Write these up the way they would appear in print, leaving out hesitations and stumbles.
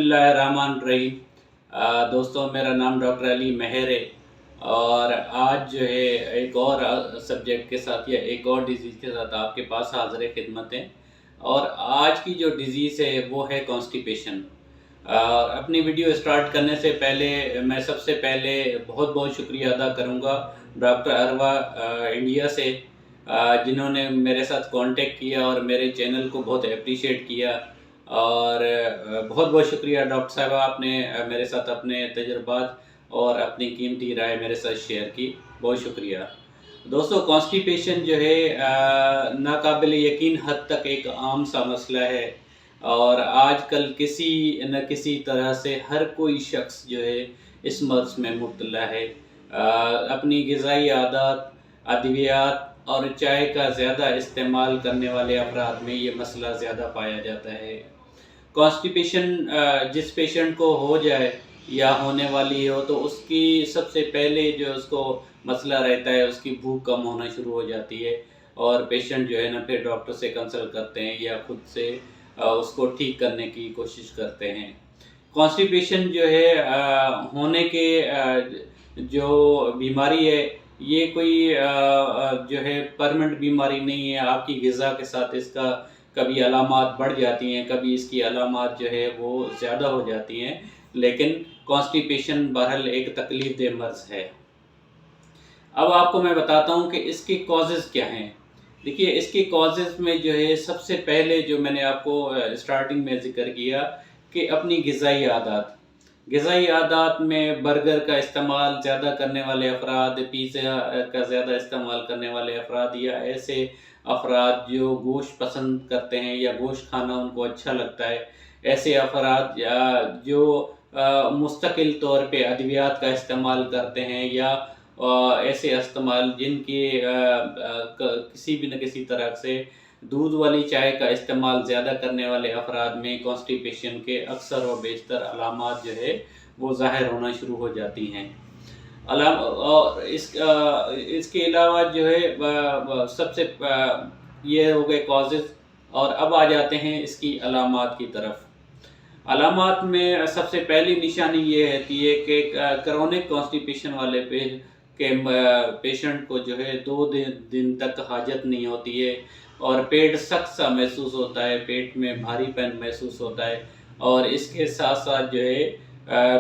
बिस्मिल्लाहिर्रहमानिर्रहीम। दोस्तों, मेरा नाम डॉक्टर अली मेहर है और आज जो है एक और सब्जेक्ट के साथ या एक और डिज़ीज़ के साथ आपके पास हाज़िर खिदमत हैं। और आज की जो डिज़ीज़ है वो है कॉन्स्टिपेशन। अपनी वीडियो स्टार्ट करने से पहले मैं सबसे पहले बहुत बहुत शुक्रिया अदा करूँगा डॉक्टर अरवा इंडिया से, जिन्होंने मेरे साथ कांटेक्ट किया और मेरे चैनल को बहुत अप्रिशिएट किया। और बहुत बहुत शुक्रिया डॉक्टर साहबा, आपने मेरे साथ अपने तजुर्बात और अपनी कीमती राय मेरे साथ शेयर की। बहुत शुक्रिया दोस्तों। कॉन्स्टिपेशन जो है नाकाबिल यकीन हद तक एक आम सा मसला है और आजकल किसी न किसी तरह से हर कोई शख्स जो है इस मर्ज़ में मुब्तला है। अपनी ग़िज़ाई आदत, अद्वियात और चाय का ज़्यादा इस्तेमाल करने वाले अफराद में ये मसला ज़्यादा पाया जाता है। कॉन्स्टिपेशन जिस पेशेंट को हो जाए या होने वाली हो तो उसकी सबसे पहले जो उसको मसला रहता है, उसकी भूख कम होना शुरू हो जाती है और पेशेंट जो है ना फिर डॉक्टर से कंसल्ट करते हैं या खुद से उसको ठीक करने की कोशिश करते हैं। कॉन्स्टिपेशन जो है होने के जो बीमारी है, ये कोई जो है परमानेंट बीमारी नहीं है। आपकी ग़िज़ा के साथ इसका कभी अलामात बढ़ जाती हैं, कभी इसकी अलामात जो है वो ज़्यादा हो जाती हैं, लेकिन कॉन्स्टिपेशन बहरहाल एक तकलीफ़ देह मर्ज़ है। अब आपको मैं बताता हूँ कि इसके कॉजेज़ क्या हैं। देखिए, इसके कॉजेज़ में जो है सबसे पहले जो मैंने आपको स्टार्टिंग में ज़िक्र किया कि अपनी ग़िज़ाई आदात में बर्गर का इस्तेमाल ज़्यादा करने वाले अफराद, पिज़्ज़ा का ज़्यादा इस्तेमाल करने वाले अफराद या ऐसे अफराद जो गोश्त पसंद करते हैं या गोश्त खाना उनको अच्छा लगता है, ऐसे अफराद या जो मुस्तकिल तौर पे अद्वियात का इस्तेमाल करते हैं या ऐसे इस्तेमाल जिनकी किसी भी न किसी तरह से दूध वाली चाय का इस्तेमाल ज़्यादा करने वाले अफराद में कॉन्स्टिपेशन के अक्सर व बेशतर अलामात जो है वो ज़ाहिर होना शुरू हो जाती हैं। और इसके अलावा जो है सबसे ये हो गए कॉजेज़। और अब आ जाते हैं इसकी अलामात की तरफ। अलामात में सबसे पहली निशानी ये रहती है कि क्रोनिक कॉन्स्टिपेशन वाले पेशेंट को जो है 2 दिन तक हाजत नहीं होती है और पेट सख्त सा महसूस होता है, पेट में भारीपन महसूस होता है और इसके साथ साथ जो है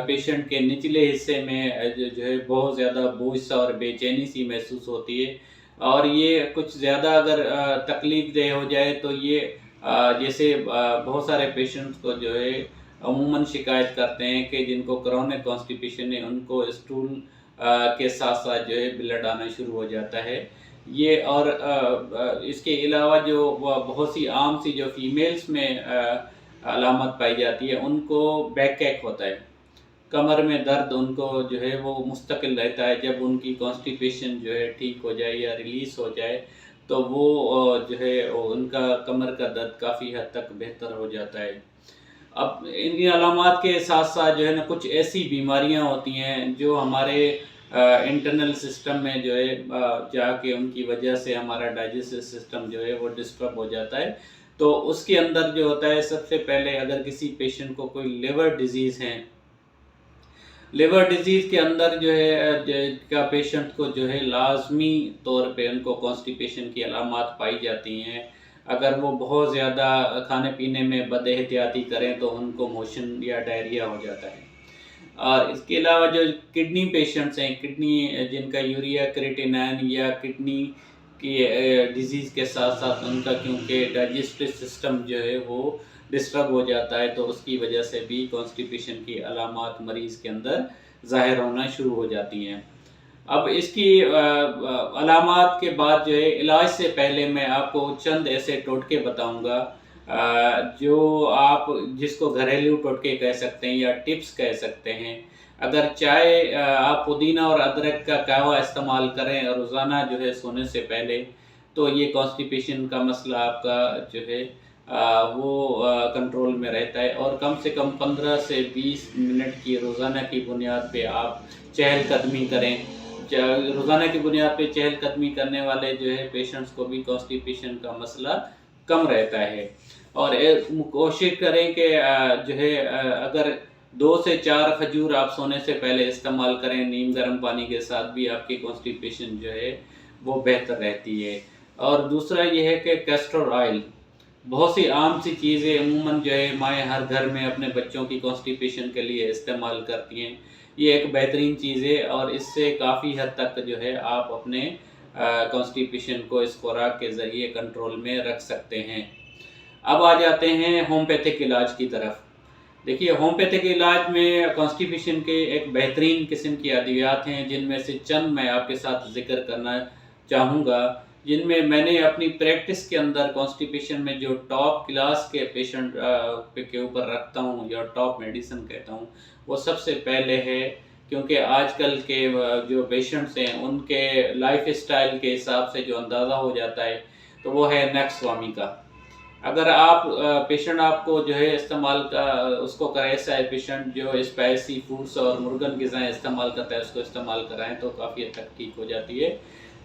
पेशेंट के निचले हिस्से में जो है बहुत ज़्यादा बोझ सा और बेचैनी सी महसूस होती है। और ये कुछ ज़्यादा अगर तकलीफ़ देह हो जाए तो ये जैसे बहुत सारे पेशेंट्स को जो है अमूमन शिकायत करते हैं कि जिनको क्रोनिक कॉन्स्टिपेशन है उनको स्टूल के साथ साथ जो है ब्लड आना शुरू हो जाता है। ये और इसके अलावा जो बहुत सी आम सी जो फीमेल्स में अलामत पाई जाती है, उनको बैक एक होता है, कमर में दर्द उनको जो है वो मुस्तकिल रहता है। जब उनकी कॉन्स्टिपेशन जो है ठीक हो जाए या रिलीज़ हो जाए तो वो जो है उनका कमर का दर्द काफ़ी हद तक बेहतर हो जाता है। अब इन अलामात के साथ साथ जो है ना कुछ ऐसी बीमारियां होती हैं जो हमारे इंटरनल सिस्टम में जो है जाके उनकी वजह से हमारा डाइजेस्टिव सिस्टम जो है वो डिस्टर्ब हो जाता है। तो उसके अंदर जो होता है, सबसे पहले अगर किसी पेशेंट को कोई लिवर डिजीज़ है, लिवर डिजीज़ के अंदर जो है का पेशेंट को जो है लाजमी तौर पे उनको कॉन्स्टिपेशन की अलामात पाई जाती हैं। अगर वो बहुत ज़्यादा खाने पीने में बदएहतियाती करें तो उनको मोशन या डायरिया हो जाता है। और इसके अलावा जो किडनी पेशेंट्स हैं, किडनी जिनका यूरिया क्रिएटिनिन या किडनी की डिजीज़ के साथ साथ उनका क्योंकि डाइजेस्टिव सिस्टम जो है वो डिस्टर्ब हो जाता है, तो उसकी वजह से भी कॉन्स्टिपेशन की अलामात मरीज़ के अंदर ज़ाहिर होना शुरू हो जाती हैं। अब इसकी अलामात के बाद जो है इलाज से पहले मैं आपको चंद ऐसे टोटके बताऊंगा जो आप जिसको घरेलू टोटके कह सकते हैं या टिप्स कह सकते हैं। अगर चाय आप पुदीना और अदरक का कहवा इस्तेमाल करें रोज़ाना जो है सोने से पहले, तो ये कॉन्स्टिपेशन का मसला आपका जो है वो कंट्रोल में रहता है। और कम से कम 15 से 20 मिनट की रोज़ाना की बुनियाद पे आप चहलकदमी करें। रोज़ाना की बुनियाद पे चहलकदमी करने वाले जो है पेशेंट्स को भी कॉन्स्टिपेशन का मसला कम रहता है। اور کوشش کریں کہ جو ہے اگر 2 سے 4 کھجور آپ سونے سے پہلے استعمال کریں نیم گرم پانی کے ساتھ، بھی آپ کی کانسٹیپیشن جو ہے وہ بہتر رہتی ہے۔ اور دوسرا یہ ہے کہ کیسٹر آئل بہت سی عام سی چیزیں عموماً جو ہے مائیں ہر گھر میں اپنے بچوں کی کانسٹیپیشن کے لیے استعمال کرتی ہیں۔ یہ ایک بہترین چیز ہے اور اس سے کافی حد تک جو ہے آپ اپنے کانسٹیپیشن کو اس خوراک کے ذریعے کنٹرول میں رکھ سکتے ہیں۔ اب آ جاتے ہیں ہومیوپیتھک علاج کی طرف۔ دیکھیے ہومیوپیتھک علاج میں کانسٹیپیشن کے ایک بہترین قسم کی ادویات ہیں، جن میں سے چند میں آپ کے ساتھ ذکر کرنا چاہوں گا، جن میں نے اپنی پریکٹس کے اندر کانسٹیپیشن میں جو ٹاپ کلاس کے پیشنٹ کے اوپر رکھتا ہوں یا ٹاپ میڈیسن کہتا ہوں، وہ سب سے پہلے ہے، کیونکہ آج کل کے جو پیشنٹس ہیں ان کے لائف اسٹائل کے حساب سے جو اندازہ ہو جاتا ہے تو وہ ہے نیکسوامی کا۔ اگر پیشنٹ آپ کو جو ہے استعمال اس کو کرے، ایسا ہے پیشنٹ جو اسپائسی فوڈس اور مرغن غذائیں استعمال کرتا ہے اس کو استعمال کرائیں تو کافی حد تک ٹھیک ہو جاتی ہے۔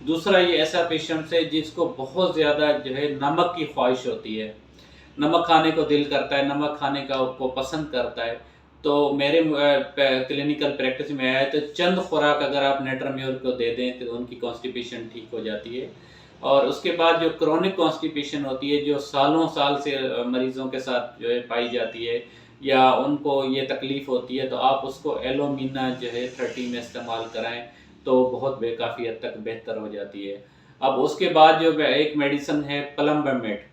دوسرا یہ ایسا پیشنٹ ہے جس کو بہت زیادہ جو ہے نمک کی خواہش ہوتی ہے، نمک کھانے کو دل کرتا ہے، نمک کھانے کو پسند کرتا ہے، تو میرے کلینکل پریکٹس میں آیا تو چند خوراک اگر آپ نیٹرمیور کو دے دیں تو ان کی کانسٹیپیشن ٹھیک ہو جاتی ہے۔ اور اس کے بعد جو کرونک کانسٹیپیشن ہوتی ہے، جو سالوں سال سے مریضوں کے ساتھ جو ہے پائی جاتی ہے یا ان کو یہ تکلیف ہوتی ہے، تو آپ اس کو ایلومینا جو ہے 30 میں استعمال کرائیں تو بہت کافی حد تک بہتر ہو جاتی ہے۔ اب اس کے بعد جو ایک میڈیسن ہے پلمبمیٹ۔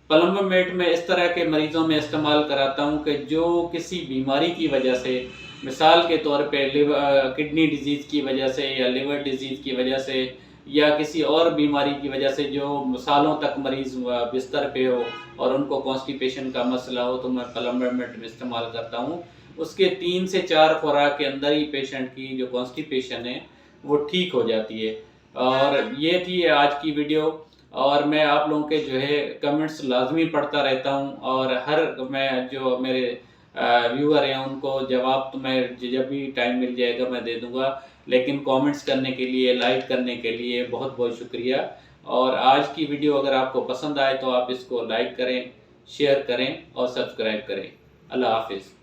پلمبمیٹ میں اس طرح کے مریضوں میں استعمال کراتا ہوں کہ جو کسی بیماری کی وجہ سے، مثال کے طور پہ کڈنی ڈیزیز کی وجہ سے یا لیور ڈیزیز کی وجہ سے یا کسی اور بیماری کی وجہ سے جو سالوں تک مریض بستر پہ ہو اور ان کو کانسٹیپیشن کا مسئلہ ہو، تو میں پلمبمیٹ میں استعمال کرتا ہوں۔ اس کے 3 سے 4 خوراک کے اندر ہی پیشنٹ کی جو کانسٹیپیشن ہے وہ ٹھیک ہو جاتی ہے۔ اور یہ تھی آج کی ویڈیو، اور میں آپ لوگوں کے جو ہے کمنٹس لازمی پڑھتا رہتا ہوں، اور میں جو میرے ویور ہیں ان کو جواب تو میں جب بھی ٹائم مل جائے گا میں دے دوں گا، لیکن کامنٹس کرنے کے لیے، لائک کرنے کے لیے بہت بہت شکریہ۔ اور آج کی ویڈیو اگر آپ کو پسند آئے تو آپ اس کو لائک کریں، شیئر کریں اور سبسکرائب کریں۔ اللہ حافظ۔